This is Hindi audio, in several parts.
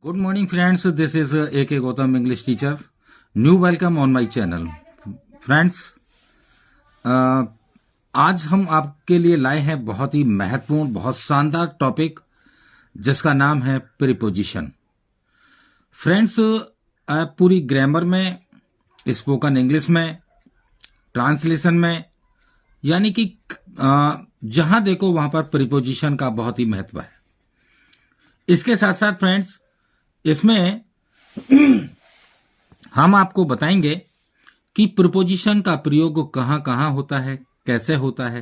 Good morning, friends. This is A.K. Gautam, English teacher. New welcome on my channel. Friends, आज हम आपके लिए लाए हैं बहुत ही महत्वपूर्ण, बहुत शानदार टॉपिक जिसका नाम है प्रीपोजिशन. फ्रेंड्स, पूरी ग्रामर में, स्पोकन इंग्लिश में, ट्रांसलेशन में, यानी कि जहां देखो वहां पर प्रीपोजिशन का बहुत ही महत्व है. इसके साथ साथ फ्रेंड्स, इसमें हम आपको बताएंगे कि प्रीपोजिशन का प्रयोग कहां कहां होता है, कैसे होता है.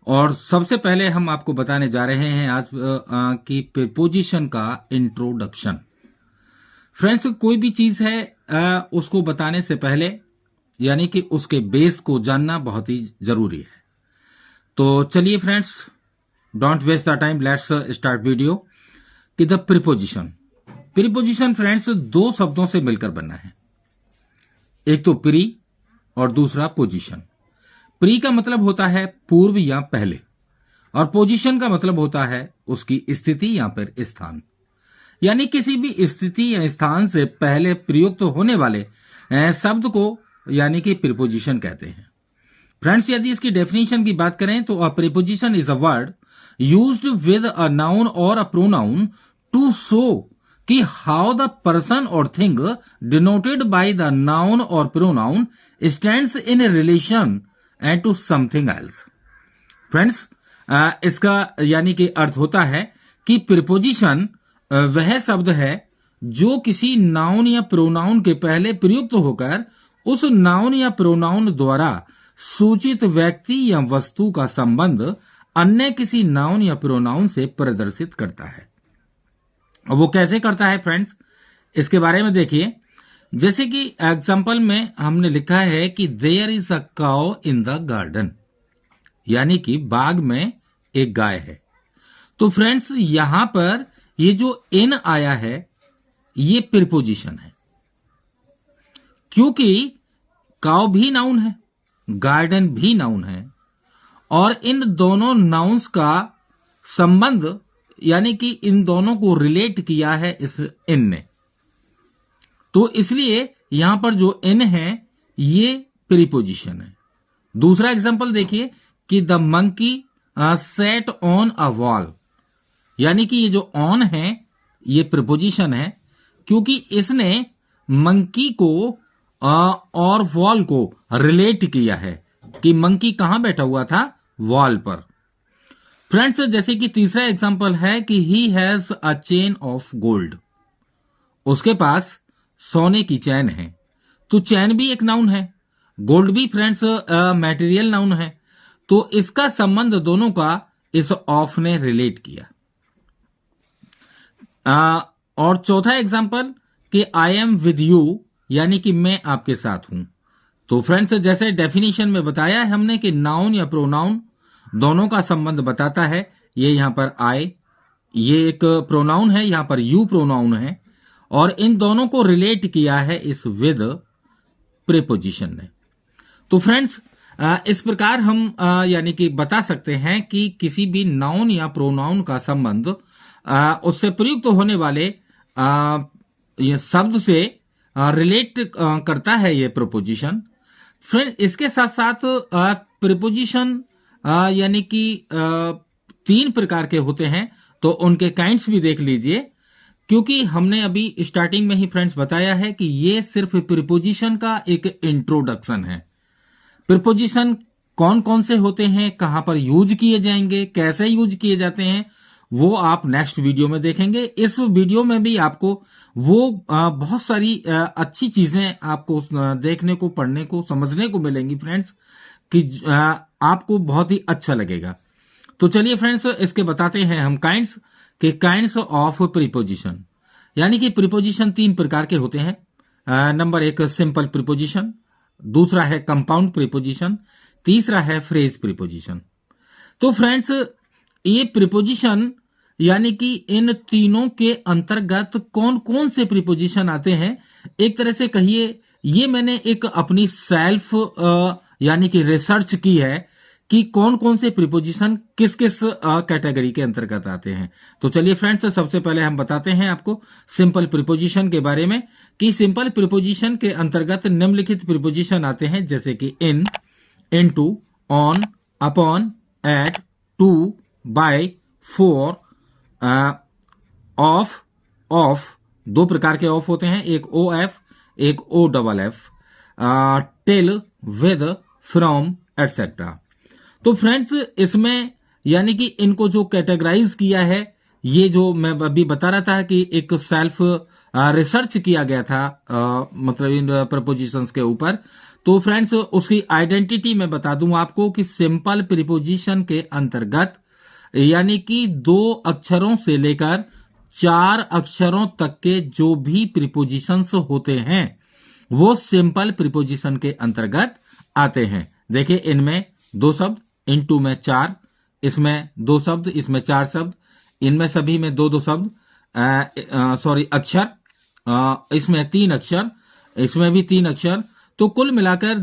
और सबसे पहले हम आपको बताने जा रहे हैं आज कि प्रीपोजिशन का इंट्रोडक्शन. फ्रेंड्स, कोई भी चीज है उसको बताने से पहले यानी कि उसके बेस को जानना बहुत ही जरूरी है. तो चलिए friends, don't waste the time, let's start video. कि द प्रीपोजिशन फ्रेंड्स दो शब्दों से मिलकर बना है. एक तो प्री और दूसरा पोजीशन. प्री का मतलब होता है पूर्व या पहले, और पोजीशन का मतलब होता है उसकी स्थिति या फिर स्थान. यानी किसी भी स्थिति या स्थान से पहले प्रयुक्त होने वाले शब्द को यानी कि प्रीपोजिशन कहते हैं. फ्रेंड्स, यदि इसकी डेफिनेशन की बात करें तो a preposition is a word used with a noun और अ प्रोनाउन टू शो कि हाउ द पर्सन और thing denoted by the noun और pronoun stands in relation and to something else. Friends, इसका यानी कि अर्थ होता है कि प्रीपोजिशन वह शब्द है जो किसी नाउन या प्रोनाउन के पहले प्रयुक्त होकर उस नाउन या प्रोनाउन द्वारा सूचित व्यक्ति या वस्तु का संबंध अन्य किसी नाउन या प्रोनाउन से प्रदर्शित करता है. वो कैसे करता है फ्रेंड्स, इसके बारे में देखिए. जैसे कि एग्जांपल में हमने लिखा है कि there is a cow in the garden, यानी कि बाग में एक गाय है. तो फ्रेंड्स, यहां पर ये जो इन आया है ये प्रीपोजिशन है, क्योंकि काउ भी नाउन है, गार्डन भी नाउन है, और इन दोनों नाउन्स का संबंध यानी कि इन दोनों को रिलेट किया है इस इन ने. तो इसलिए यहां पर जो इन है ये प्रीपोजिशन है. दूसरा एग्जांपल देखिए कि the monkey set on a wall, यानी कि ये जो ऑन है ये प्रीपोजिशन है, क्योंकि इसने मंकी को और वॉल को रिलेट किया है कि मंकी कहां बैठा हुआ था, वॉल पर. फ्रेंड्स, जैसे कि तीसरा एग्जांपल है कि he has a chain of gold, उसके पास सोने की चैन है. तो चैन भी एक नाउन है, गोल्ड भी फ्रेंड्स मटेरियल नाउन है. तो इसका संबंध दोनों का इस ऑफ ने रिलेट किया. और चौथा एग्जांपल कि आई एम विद यू, यानी कि मैं आपके साथ हूं. तो फ्रेंड्स, जैसे डेफिनेशन में बताया है हमने कि नाउन या प्रोनाउन दोनों का संबंध बताता है. ये यहां पर आई, ये एक प्रोनाउन है, यहां पर यू प्रोनाउन है, और इन दोनों को रिलेट किया है इस विद प्रीपोजिशन ने. तो फ्रेंड्स, इस प्रकार हम यानी कि बता सकते हैं कि किसी भी नाउन या प्रोनाउन का संबंध उससे प्रयुक्त होने वाले ये शब्द से रिलेट करता है ये प्रीपोजिशन. फ्रेंड, इसके साथ साथ प्रीपोजिशन यानी कि 3 प्रकार के होते हैं, तो उनके काइंड्स भी देख लीजिए, क्योंकि हमने अभी स्टार्टिंग में ही फ्रेंड्स बताया है कि ये सिर्फ प्रीपोजिशन का एक इंट्रोडक्शन है. प्रीपोजिशन कौन कौन से होते हैं, कहां पर यूज किए जाएंगे, कैसे यूज किए जाते हैं, वो आप नेक्स्ट वीडियो में देखेंगे. इस वीडियो में भी आपको वो बहुत सारी अच्छी चीजें आपको देखने को, पढ़ने को, समझने को मिलेंगी फ्रेंड्स, कि आपको बहुत ही अच्छा लगेगा. तो चलिए फ्रेंड्स, इसके बताते हैं हम काइंड्स के काइंड्स ऑफ प्रीपोजिशन. यानी कि प्रीपोजिशन 3 प्रकार के होते हैं. नंबर 1 सिंपल प्रीपोजिशन, दूसरा है कंपाउंड प्रीपोजिशन, तीसरा है फ्रेज प्रीपोजिशन. तो फ्रेंड्स, ये प्रीपोजिशन यानी कि इन तीनों के अंतर्गत कौन कौन से प्रीपोजिशन आते हैं, एक तरह से कहिए ये मैंने एक अपनी सेल्फ यानी कि रिसर्च की है कि कौन कौन से प्रीपोजिशन किस किस कैटेगरी के अंतर्गत आते हैं। तो चलिए फ्रेंड्स, सबसे पहले हम बताते हैं आपको सिंपल प्रीपोजिशन के बारे में कि सिंपल प्रीपोजिशन के अंतर्गत निम्नलिखित प्रीपोजिशन आते हैं, जैसे कि in, into, on, upon, at, to, by, for, of. Of दो प्रकार के ऑफ होते हैं, एक ओ एफ, एक O double F, till, with, from, etcetera. तो फ्रेंड्स, इसमें यानी कि इनको जो कैटेगराइज किया है, ये जो मैं अभी बता रहा था कि एक सेल्फ रिसर्च किया गया था मतलब इन प्रपोजिशंस के ऊपर। तो फ्रेंड्स, उसकी आइडेंटिटी मैं बता दूं आपको कि सिंपल प्रीपोजिशन के अंतर्गत यानी कि 2 अक्षरों से लेकर 4 अक्षरों तक के जो भी प्रीपोजिशंस होते हैं वो सिंपल प्रीपोजिशन के अंतर्गत आते हैं। देखिए, इनमें 2 शब्द, इनटू में 4, इसमें 2 शब्द, इसमें 4 शब्द, इनमें सभी में 2-2 शब्द, अक्षर, इसमें 3 अक्षर, इसमें भी 3 अक्षर। तो कुल मिलाकर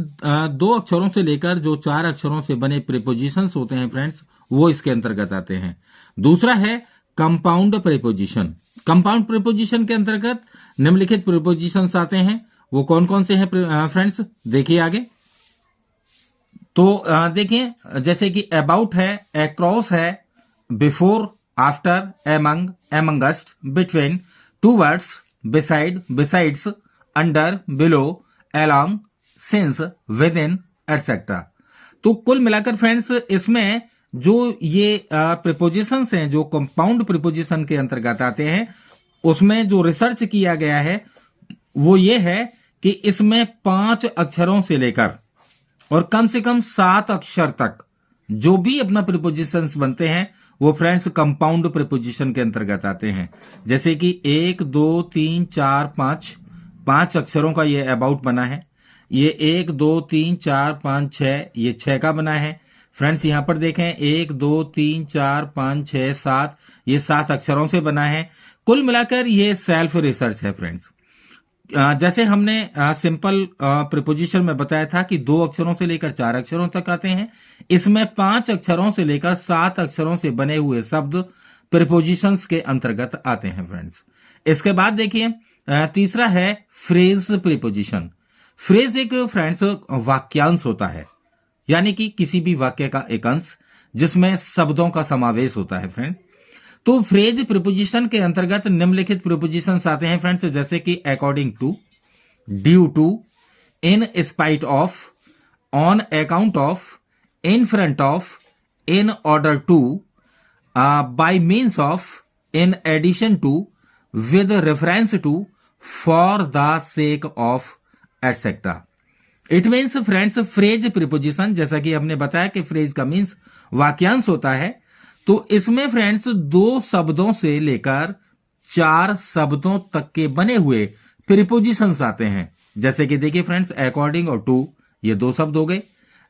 2 अक्षरों से लेकर जो 4 अक्षरों से बने प्रीपोजिशंस होते हैं फ्रेंड्स, वो इसके अंतर्गत आते हैं। दूसरा है कंपाउंड प्रीपोजिशन। कंपाउंड प्रीपोजिशन के अंतर्गत निम्नलिखित प्रीपोजिशंस आते हैं। वो कौन कौन से हैं फ्रेंड्स, देखिए आगे। तो देखिए, जैसे कि अबाउट है, अक्रॉस है, before, after, among, amongst, between, towards, beside, besides, under, below, along, since, with in, etcetera. तो कुल मिलाकर फ्रेंड्स, इसमें जो ये प्रीपोजिशंस हैं जो कंपाउंड प्रीपोजिशन के अंतर्गत आते हैं, उसमें जो रिसर्च किया गया है वो ये है कि इसमें 5 अक्षरों से लेकर और कम से कम 7 अक्षर तक जो भी अपना प्रीपोजिशंस बनते हैं वो फ्रेंड्स कंपाउंड प्रीपोजिशन के अंतर्गत आते हैं। जैसे कि 1, 2, 3, 4, 5 अक्षरों का ये अबाउट बना है। ये 1, 2, 3, 4, 5, 6, ये 6 का बना है। फ्रेंड्स, यहां पर देखें, 1, 2, 3, 4, 5, 6, 7, ये 7 अक्षरों से बना है। कुल मिलाकर ये सेल्फ रिसर्च है फ्रेंड्स। जैसे हमने सिंपल प्रीपोजिशन में बताया था कि 2 अक्षरों से लेकर 4 अक्षरों तक आते हैं, इसमें 5 अक्षरों से लेकर 7 अक्षरों से बने हुए शब्द प्रीपोजिशंस के अंतर्गत आते हैं फ्रेंड्स। इसके बाद देखिए, तीसरा है फ्रेज प्रीपोजिशन। फ्रेज एक फ्रेंड्स वाक्यांश होता है, यानी कि किसी भी वाक्य का एक अंश जिसमें शब्दों का समावेश होता है फ्रेंड। तो फ्रेज प्रीपोजिशन के अंतर्गत निम्नलिखित प्रीपोजिशंस आते हैं फ्रेंड्स, जैसे कि according to, due to, in spite of, on account of, in front of, in order to, by means of, in addition to, with reference to, for the sake of, etcetera. It means friends, phrase preposition, जैसा कि हमने बताया कि फ्रेज का मीन्स वाक्यांश होता है, तो इसमें फ्रेंड्स 2 शब्दों से लेकर 4 शब्दों तक के बने हुए प्रीपोजिशंस आते हैं। जैसे कि देखिए फ्रेंड्स, अकॉर्डिंग और टू, ये 2 शब्द हो गए,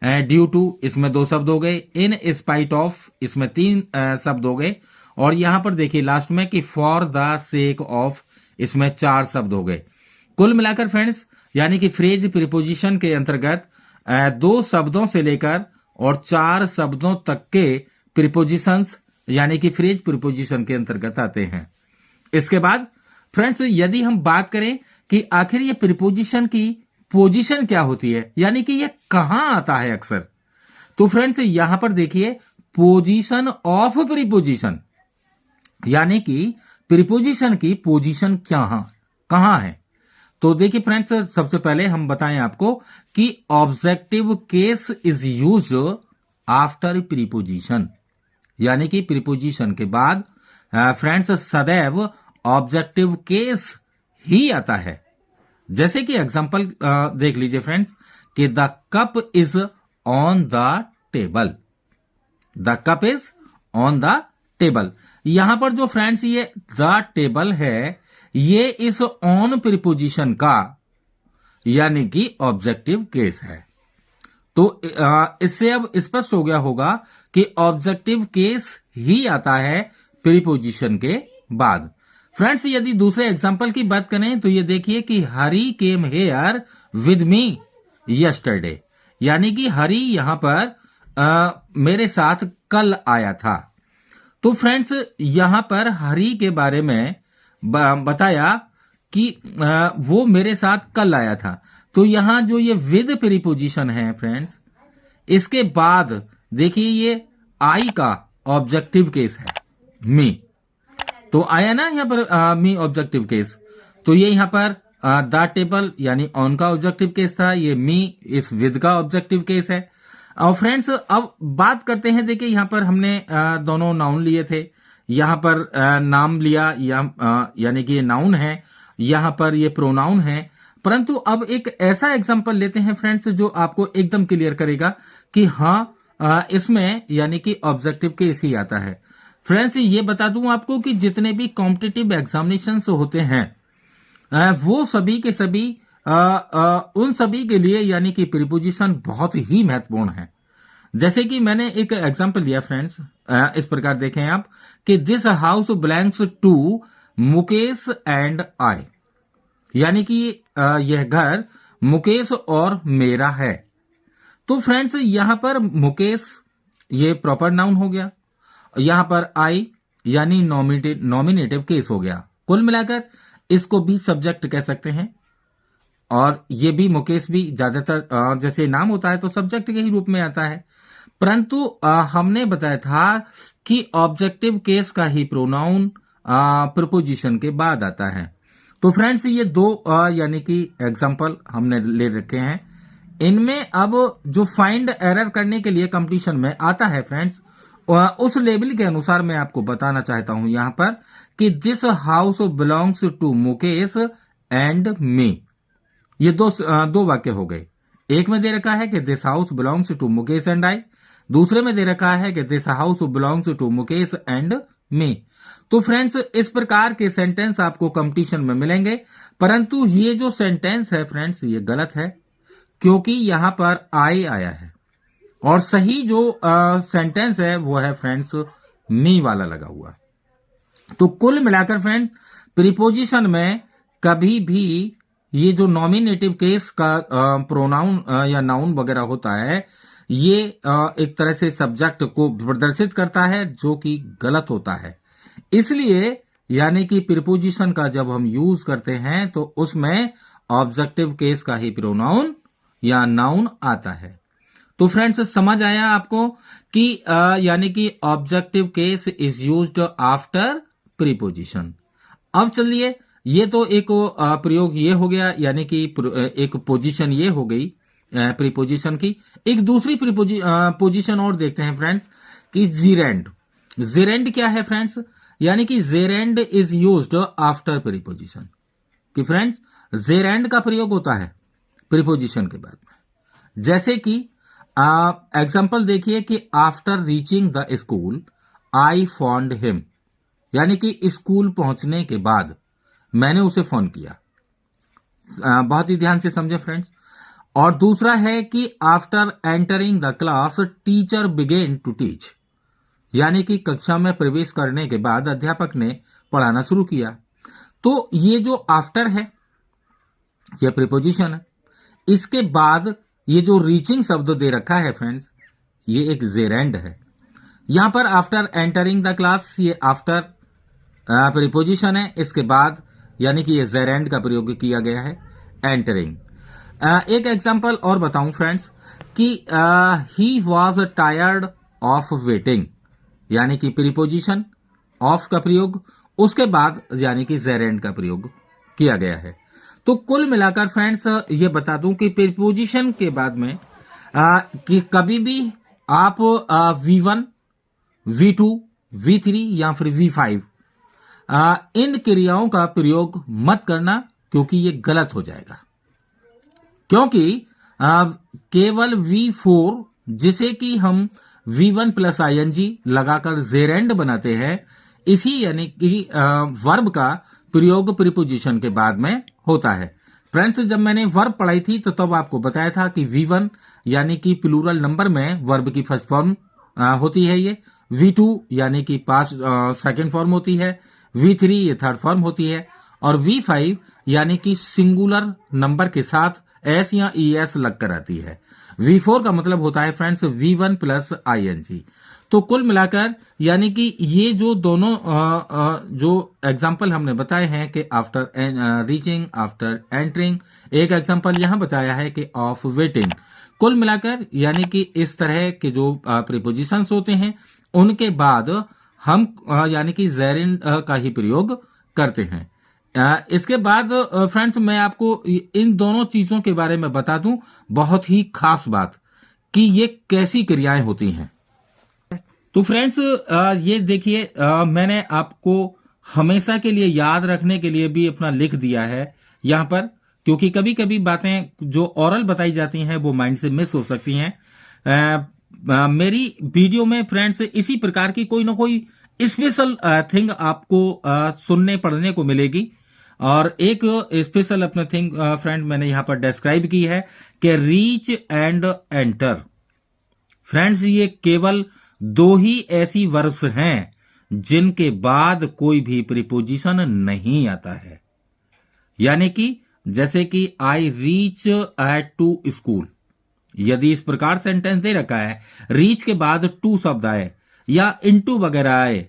ड्यू टू, इसमें 2 शब्द हो गए, इन स्पाइट ऑफ, इसमें 3 शब्द हो गए, और यहां पर देखिए लास्ट में कि फॉर द सेक ऑफ, इसमें 4 शब्द हो गए। कुल मिलाकर फ्रेंड्स, यानी कि फ्रेज प्रीपोजिशन के अंतर्गत 2 शब्दों से लेकर और 4 शब्दों तक के प्रीपोजिशंस यानी कि फ्रेज प्रीपोजिशन के अंतर्गत आते हैं। इसके बाद फ्रेंड्स, यदि हम बात करें कि आखिर ये प्रीपोजिशन की पोजीशन क्या होती है, यानी कि ये कहां आता है अक्सर, तो फ्रेंड्स यहां पर देखिए पोजीशन ऑफ प्रीपोजिशन, यानी कि प्रीपोजिशन की पोजीशन कहां है। तो देखिए फ्रेंड्स, सबसे पहले हम बताएं आपको कि objective case is used after preposition, यानी कि प्रीपोजिशन के बाद फ्रेंड्स सदैव ऑब्जेक्टिव केस ही आता है। जैसे कि एग्जांपल देख लीजिए फ्रेंड्स कि the cup is on the table, the cup is on the table. यहां पर जो फ्रेंड्स ये द टेबल है, ये इस ऑन प्रीपोजिशन का यानी कि ऑब्जेक्टिव केस है। तो इससे अब स्पष्ट हो गया होगा कि ऑब्जेक्टिव केस ही आता है प्रीपोजिशन के बाद। फ्रेंड्स, यदि दूसरे एग्जांपल की बात करें तो ये देखिए कि Hari came here with me yesterday, यानी कि हरी यहां पर मेरे साथ कल आया था। तो फ्रेंड्स यहां पर हरी के बारे में बताया कि वो मेरे साथ कल आया था। तो यहां जो ये विद प्रीपोजिशन है फ्रेंड्स, इसके बाद देखिए ये आई का ऑब्जेक्टिव केस है, मी। तो आया ना यहां पर मी ऑब्जेक्टिव केस। तो ये यहां पर द टेबल यानी ऑन का ऑब्जेक्टिव केस था, ये मी इस विद का ऑब्जेक्टिव केस है। और फ्रेंड्स अब बात करते हैं, देखिए यहां पर हमने दोनों नाउन लिए थे, यहां पर नाम लिया यानी कि ये नाउन है, यहां पर ये प्रोनाउन है। परंतु अब एक ऐसा एग्जांपल लेते हैं फ्रेंड्स जो आपको एकदम क्लियर करेगा कि हाँ इसमें यानी कि ऑब्जेक्टिव केस ही आता है। फ्रेंड्स ये बता दूं आपको कि जितने भी कॉम्पिटिटिव एग्जामिनेशंस होते हैं वो सभी के सभी उन सभी के लिए यानी कि प्रीपोजिशन बहुत ही महत्वपूर्ण है। जैसे कि मैंने एक एग्जांपल लिया फ्रेंड्स, इस प्रकार देखें आप कि this house belongs to Mukesh and I, यानी कि यह घर मुकेश और मेरा है। तो फ्रेंड्स यहां पर मुकेश ये प्रॉपर नाउन हो गया, यहां पर आई यानी नॉमिनेटिव केस हो गया। कुल मिलाकर इसको भी सब्जेक्ट कह सकते हैं, और ये भी मुकेश भी ज्यादातर जैसे नाम होता है तो सब्जेक्ट के ही रूप में आता है। परंतु हमने बताया था कि ऑब्जेक्टिव केस का ही प्रोनाउन प्रीपोजिशन के बाद आता है। तो फ्रेंड्स ये दो यानी कि एग्जांपल हमने ले रखे हैं। इनमें अब जो फाइंड एरर करने के लिए कंपटीशन में आता है फ्रेंड्स, उस लेवल के अनुसार मैं आपको बताना चाहता हूं यहां पर कि this house belongs to Mukesh and me. ये दो वाक्य हो गए। एक में दे रखा है कि this house belongs to Mukesh and I, दूसरे में दे रखा है कि this house belongs to Mukesh and me. तो फ्रेंड्स इस प्रकार के सेंटेंस आपको कंपटीशन में मिलेंगे, परंतु ये जो सेंटेंस है फ्रेंड्स ये गलत है, क्योंकि यहां पर आई आया है और सही जो सेंटेंस है वो है फ्रेंड्स मी वाला लगा हुआ। तो कुल मिलाकर फ्रेंड प्रीपोजिशन में कभी भी ये जो नॉमिनेटिव केस का प्रोनाउन या नाउन वगैरह होता है, ये एक तरह से सब्जेक्ट को प्रदर्शित करता है, जो कि गलत होता है। इसलिए यानी कि प्रीपोजिशन का जब हम यूज करते हैं तो उसमें ऑब्जेक्टिव केस का ही प्रोनाउन या नाउन आता है। तो फ्रेंड्स समझ आया आपको कि यानी कि objective case is used after preposition. अब चलिए, ये तो एक प्रयोग ये हो गया, यानी कि एक पोजीशन ये हो गई प्रीपोजिशन की। एक दूसरी पोजीशन और देखते हैं फ्रेंड्स कि जेरेंड। जेरेंड क्या है फ्रेंड्स? यानी कि gerund is used after preposition. कि फ्रेंड्स जेरेंड का प्रयोग होता है प्रीपोजिशन के बाद में। जैसे कि एग्जांपल देखिए कि after reaching the school I found him, यानी कि स्कूल पहुंचने के बाद मैंने उसे फोन किया। बहुत ही ध्यान से समझे फ्रेंड्स। और दूसरा है कि after entering the class teacher began to teach, यानी कि कक्षा में प्रवेश करने के बाद अध्यापक ने पढ़ाना शुरू किया। तो ये जो आफ्टर है यह प्रीपोजिशन है। इसके बाद ये जो रीचिंग शब्द दे रखा है फ्रेंड्स, ये एक जेरेंड है। यहां पर आफ्टर एंटरिंग द क्लास ये आफ्टर प्रीपोजिशन है, इसके बाद यानी कि ये जेरेंड का प्रयोग किया गया है एंटरिंग। एक एग्जांपल और बताऊं फ्रेंड्स कि he was tired of waiting, यानी कि प्रीपोजिशन ऑफ का प्रयोग, उसके बाद यानी कि जेरेंड का प्रयोग किया गया है। तो कुल मिलाकर फ्रेंड्स ये बता दूं कि प्रीपोजिशन के बाद में कि कभी भी आप V1, V2, V3 या फिर V5 इन क्रियाओं का प्रयोग मत करना, क्योंकि ये गलत हो जाएगा। क्योंकि केवल V4 जिसे कि हम V1 प्लस ING लगाकर जेरेंड बनाते हैं, इसी यानी कि वर्ब का प्रयोग प्रीपोजिशन के बाद में होता है। फ्रेंड्स जब मैंने वर्ब पढ़ाई थी तो तब आपको बताया था कि V1 यानी कि प्लूरल नंबर में वर्ब की फर्स्ट फॉर्म होती है ये, V2 यानी कि पास्ट सेकंड फॉर्म होती है, V3 ये थर्ड फॉर्म होती है, और V5 यानी कि सिंगुलर नंबर के साथ S या ES लगकर आती है। V4 का मतलब होता है फ्रेंड्स V1 प्लस ING। तो कुल मिलाकर यानी कि ये जो दोनों जो एग्जाम्पल हमने बताए हैं कि आफ्टर रीचिंग, आफ्टर एंटरिंग, एक एग्जाम्पल यहां बताया है कि ऑफ वेटिंग। कुल मिलाकर यानी कि इस तरह के जो प्रीपोजिशंस होते हैं उनके बाद हम यानी कि ज़ेरिन का ही प्रयोग करते हैं। इसके बाद फ्रेंड्स मैं आपको इन दोनों चीजों के बारे में बता दूं, बहुत ही खास बात कि ये कैसी क्रियाएं होती हैं। तो फ्रेंड्स ये देखिए, मैंने आपको हमेशा के लिए याद रखने के लिए भी अपना लिख दिया है यहां पर, क्योंकि कभी कभी बातें जो ओरल बताई जाती हैं वो माइंड से मिस हो सकती हैं। मेरी वीडियो में फ्रेंड्स इसी प्रकार की कोई ना कोई स्पेशल थिंग आपको सुनने पढ़ने को मिलेगी। और एक स्पेशल अपना थिंग फ्रेंड मैंने यहां पर डिस्क्राइब की है कि रीच एंड एंटर। फ्रेंड्स ये केवल दो ही ऐसी वर्ब्स हैं जिनके बाद कोई भी प्रीपोजिशन नहीं आता है। यानी कि जैसे कि I reach at to school, यदि इस प्रकार सेंटेंस दे रखा है, रीच के बाद टू शब्द आए या इनटू वगैरह आए,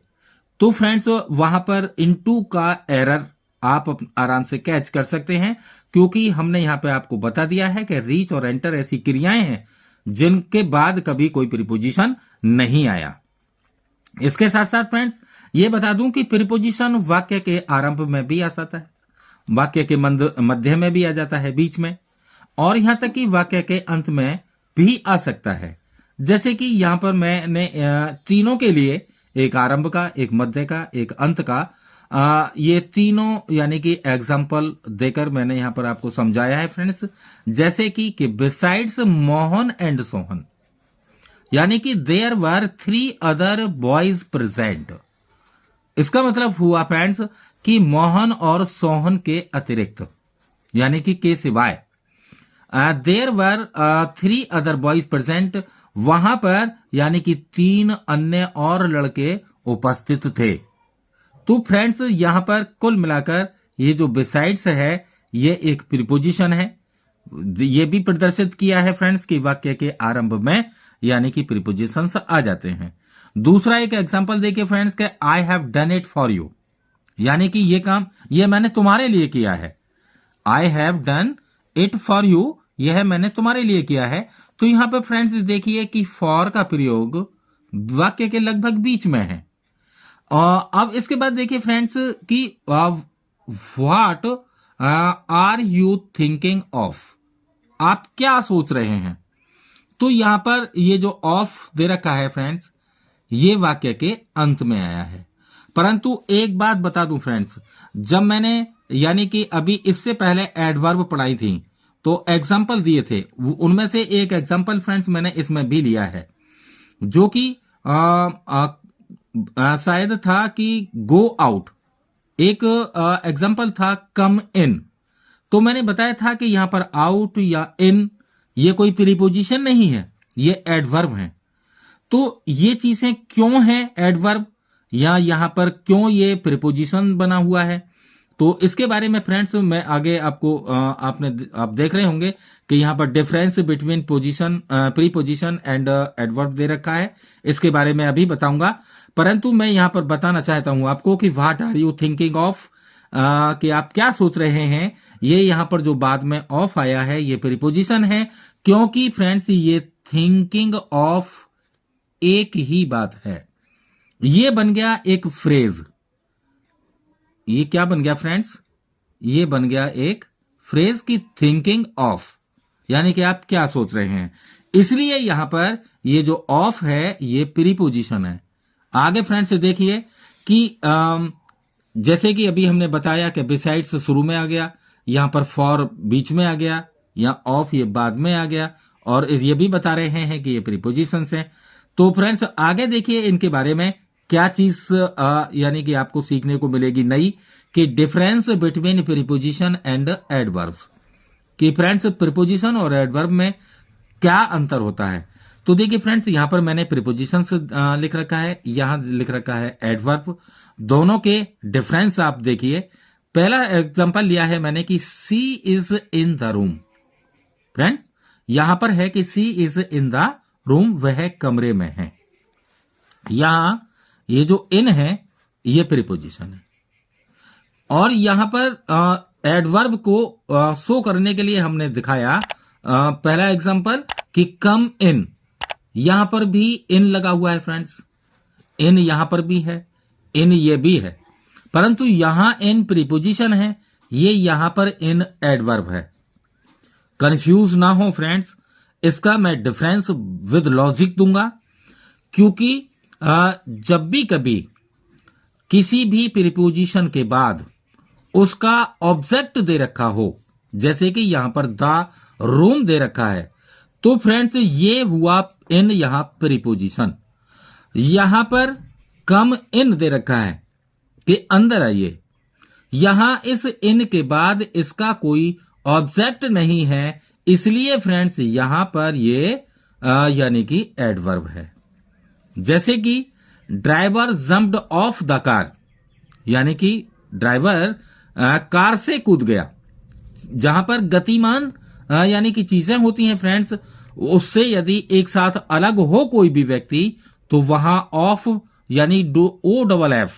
तो फ्रेंड्स वहां पर इनटू का एरर आप आराम से कैच कर सकते हैं, क्योंकि हमने यहां पे आपको बता दिया है कि रीच और एंटर ऐसी क्रियाएं हैं जिनके बाद कभी कोई प्रीपोजिशन नहीं आया। इसके साथ साथ फ्रेंड्स ये बता दूं कि प्रीपोजिशन वाक्य के आरंभ में भी आ सकता है, वाक्य के मध्य में भी आ जाता है, बीच में, और यहां तक कि वाक्य के अंत में भी आ सकता है। जैसे कि यहां पर मैंने तीनों के लिए, एक आरंभ का, एक मध्य का, एक अंत का, ये तीनों यानी कि एग्जाम्पल देकर मैंने यहां पर आपको समझाया है फ्रेंड्स। जैसे कि बिसाइड्स मोहन एंड सोहन, यानी कि there were 3 other boys present. इसका मतलब हुआ फ्रेंड्स कि मोहन और सोहन के अतिरिक्त, यानी कि के सिवाय, there were 3 other boys present, वहां पर यानी कि 3 अन्य और लड़के उपस्थित थे। तो फ्रेंड्स यहां पर कुल मिलाकर ये जो बिसाइड्स है ये एक प्रीपोजिशन है। ये भी प्रदर्शित किया है फ्रेंड्स कि वाक्य के आरंभ में यानी कि प्रीपोजिशंस आ जाते हैं। दूसरा एक एग्जांपल देखिए फ्रेंड्स के I have done it for you, यानी कि ये काम ये मैंने तुम्हारे लिए किया है। I have done it for you, यह मैंने तुम्हारे लिए किया है। तो यहां पर फ्रेंड्स देखिए कि फॉर का प्रयोग वाक्य के लगभग बीच में है। और अब इसके बाद देखिए फ्रेंड्स कि what are you thinking of, आप क्या सोच रहे हैं। तो यहां पर ये जो ऑफ दे रखा है फ्रेंड्स, ये वाक्य के अंत में आया है। परंतु एक बात बता दूं फ्रेंड्स, जब मैंने यानी कि अभी इससे पहले एडवर्ब पढ़ाई थी तो एग्जाम्पल दिए थे, उनमें से एक एग्जाम्पल फ्रेंड्स मैंने इसमें भी लिया है, जो कि शायद था कि गो आउट। एक एग्जाम्पल था कम इन। तो मैंने बताया था कि यहां पर आउट या इन ये कोई प्रीपोजिशन नहीं है, ये एडवर्ब है। तो ये चीजें क्यों हैं एडवर्ब, या यहां पर क्यों ये प्रीपोजिशन बना हुआ है, तो इसके बारे में फ्रेंड्स मैं आगे आपको आप देख रहे होंगे कि यहां पर difference between position, preposition and adverb दे रखा है। इसके बारे में अभी बताऊंगा, परंतु मैं यहां पर बताना चाहता हूं आपको कि what are you thinking of, कि आप क्या सोच रहे हैं। ये यहां पर जो बाद में ऑफ आया है ये प्रीपोजिशन है, क्योंकि फ्रेंड्स ये थिंकिंग ऑफ एक ही बात है। ये बन गया एक फ्रेज। ये क्या बन गया फ्रेंड्स, ये बन गया एक फ्रेज की थिंकिंग ऑफ, यानी कि आप क्या सोच रहे हैं। इसलिए यहां पर ये जो ऑफ है ये प्रीपोजिशन है। आगे फ्रेंड्स देखिए कि जैसे कि अभी हमने बताया कि बिसाइड्स शुरू में आ गया, यहां पर फॉर बीच में आ गया, यहां ऑफ ये बाद में आ गया, और ये भी बता रहे हैं कि ये प्रीपोजिशंस हैं। तो फ्रेंड्स आगे देखिए इनके बारे में क्या चीज यानी कि आपको सीखने को मिलेगी नई, कि difference between preposition and adverbs, कि फ्रेंड्स प्रीपोजिशन और एडवर्ब में क्या अंतर होता है। तो देखिए फ्रेंड्स यहां पर मैंने प्रीपोजिशन लिख रखा है, यहां लिख रखा है एडवर्ब। दोनों के डिफरेंस आप देखिए। पहला एग्जांपल लिया है मैंने कि she is in the room. Friend यहां पर है कि she is in the room, वह कमरे में है। यहां ये जो इन है ये प्रीपोजिशन है। और यहां पर एडवर्ब को शो करने के लिए हमने दिखाया पहला एग्जांपल कि कम इन, यहां पर भी इन लगा हुआ है फ्रेंड्स, इन यहां पर भी है, इन ये भी है, परंतु यहां इन प्रीपोजिशन है, ये यहां पर इन एडवर्ब है। कंफ्यूज ना हो फ्रेंड्स, इसका मैं डिफरेंस विद लॉजिक दूंगा, क्योंकि जब भी कभी किसी भी प्रीपोजिशन के बाद उसका ऑब्जेक्ट दे रखा हो, जैसे कि यहां पर द रूम दे रखा है, तो फ्रेंड्स ये हुआ इन यहां प्रीपोजिशन। यहां पर कम इन दे रखा है कि अंदर आइए, यहां इस इन के बाद इसका कोई ऑब्जेक्ट नहीं है, इसलिए फ्रेंड्स यहां पर ये यानी कि एडवर्ब है। जैसे कि driver jumped of the car, यानी कि ड्राइवर कार से कूद गया। जहां पर गतिमान यानी कि चीजें होती हैं फ्रेंड्स, उससे यदि एक साथ अलग हो कोई भी व्यक्ति तो वहां ऑफ यानी ओ डबल एफ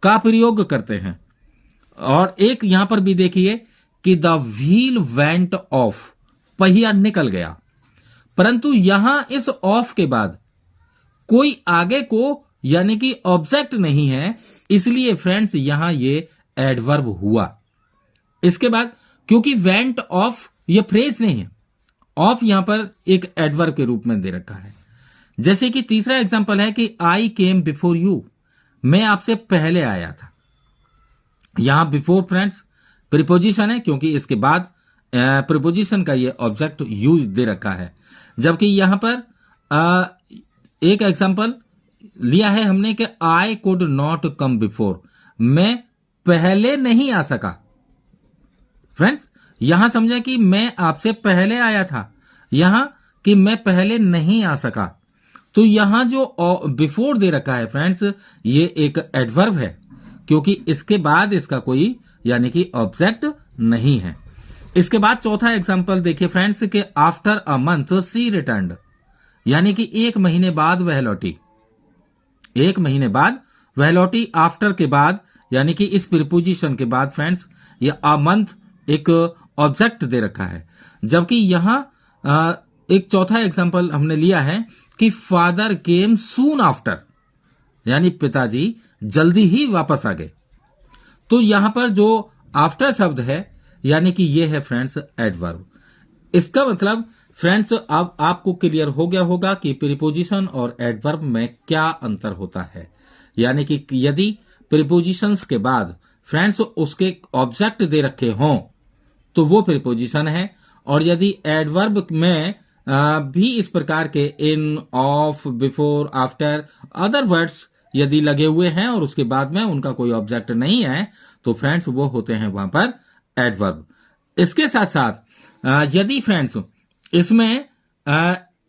का प्रयोग करते हैं। और एक यहां पर भी देखिए कि द व्हील वेंट ऑफ, पहिया निकल गया, परंतु यहां इस ऑफ के बाद कोई आगे को यानी कि ऑब्जेक्ट नहीं है, इसलिए फ्रेंड्स यहां ये एडवर्ब हुआ। इसके बाद क्योंकि वेंट ऑफ ये फ्रेज नहीं है, ऑफ यहां पर एक एडवर्ब के रूप में दे रखा है। जैसे कि तीसरा एग्जांपल है कि आई केम बिफोर यू, मैं आपसे पहले आया था। यहां बिफोर फ्रेंड्स प्रीपोजिशन है, क्योंकि इसके बाद प्रीपोजिशन का ये ऑब्जेक्ट यू दे रखा है। जबकि यहां पर एक एग्जांपल लिया है हमने कि I could not come before, मैं पहले नहीं आ सका। फ्रेंड्स यहां समझा कि मैं आपसे पहले आया था, यहां कि मैं पहले नहीं आ सका। तो यहां जो बिफोर दे रखा है फ्रेंड्स, ये एक एडवर्ब है, क्योंकि इसके बाद इसका कोई यानी कि ऑब्जेक्ट नहीं है। इसके बाद चौथा एग्जांपल देखिए फ्रेंड्स कि after a month she returned, यानी कि एक महीने बाद वह लौटी। एक महीने बाद वह लौटी, आफ्टर के बाद यानी कि इस प्रीपोजिशन के बाद फ्रेंड्स ये अ मंथ एक ऑब्जेक्ट दे रखा है। जबकि यहां एक चौथा एग्जांपल हमने लिया है कि फादर केम सून आफ्टर, यानी पिताजी जल्दी ही वापस आ गए। तो यहां पर जो आफ्टर शब्द है यानी कि ये है फ्रेंड्स एडवर्ब। इसका मतलब फ्रेंड्स अब आपको क्लियर हो गया होगा कि प्रीपोजिशन और एडवर्ब में क्या अंतर होता है। यानी कि यदि प्रीपोजिशंस के बाद फ्रेंड्स उसके ऑब्जेक्ट दे रखे हों तो वो प्रीपोजिशन है, और यदि एडवर्ब में भी इस प्रकार के in, of, before, after, other words यदि लगे हुए हैं और उसके बाद में उनका कोई ऑब्जेक्ट नहीं है तो फ्रेंड्स वो होते हैं वहां पर एडवर्ब। इसके साथ साथ यदि फ्रेंड्स इसमें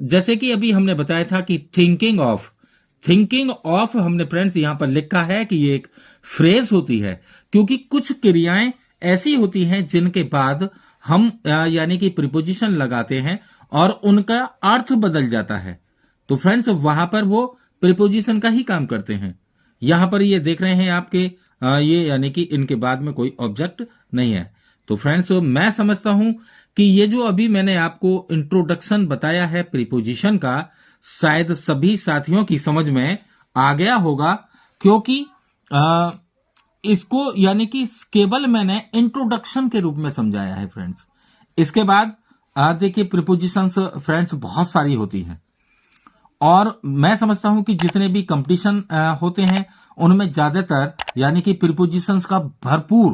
जैसे कि अभी हमने बताया था कि थिंकिंग ऑफ हमने फ्रेंड्स यहां पर लिखा है कि ये एक फ्रेज होती है, क्योंकि कुछ क्रियाएं ऐसी होती हैं जिनके बाद हम यानी कि प्रीपोजिशन लगाते हैं और उनका अर्थ बदल जाता है। तो फ्रेंड्स वहां पर वो प्रीपोजिशन का ही काम करते हैं। यहां पर ये देख रहे हैं आपके ये यानी कि इनके बाद में कोई ऑब्जेक्ट नहीं है। तो फ्रेंड्स मैं समझता हूं कि ये जो अभी मैंने आपको इंट्रोडक्शन बताया है प्रीपोजिशन का, शायद सभी साथियों की समझ में आ गया होगा, क्योंकि इसको यानी कि केवल मैंने इंट्रोडक्शन के रूप में समझाया है फ्रेंड्स। इसके बाद देखिए प्रीपोजिशंस फ्रेंड्स बहुत सारी होती हैं, और मैं समझता हूं कि जितने भी कंपटीशन होते हैं उनमें ज्यादातर यानी कि प्रीपोजिशंस का भरपूर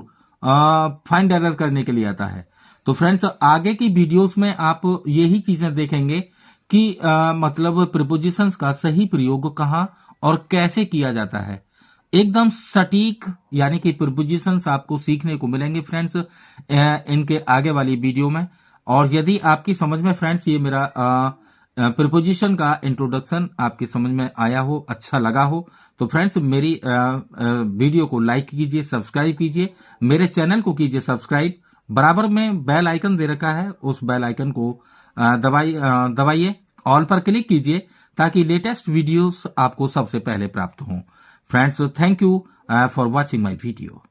फाइंड एरर करने के लिए आता है। तो फ्रेंड्स आगे की वीडियोस में आप यही चीजें देखेंगे कि मतलब प्रीपोजिशंस का सही प्रयोग कहां और कैसे किया जाता है। एकदम सटीक यानी कि प्रीपोजिशंस आपको सीखने को मिलेंगे फ्रेंड्स इनके आगे वाली वीडियो में। और यदि आपकी समझ में फ्रेंड्स ये मेरा प्रीपोजिशन का इंट्रोडक्शन आपकी समझ में आया हो, अच्छा लगा हो, तो फ्रेंड्स मेरी वीडियो को लाइक कीजिए, सब्सक्राइब कीजिए, मेरे चैनल को कीजिए सब्सक्राइब। बराबर में बेल आइकन दे रखा है, उस बेल आइकन को दबाइए, ऑल पर क्लिक कीजिए ताकि लेटेस्ट वीडियोस आपको सबसे पहले प्राप्त हों। Friends, thank you for watching my video.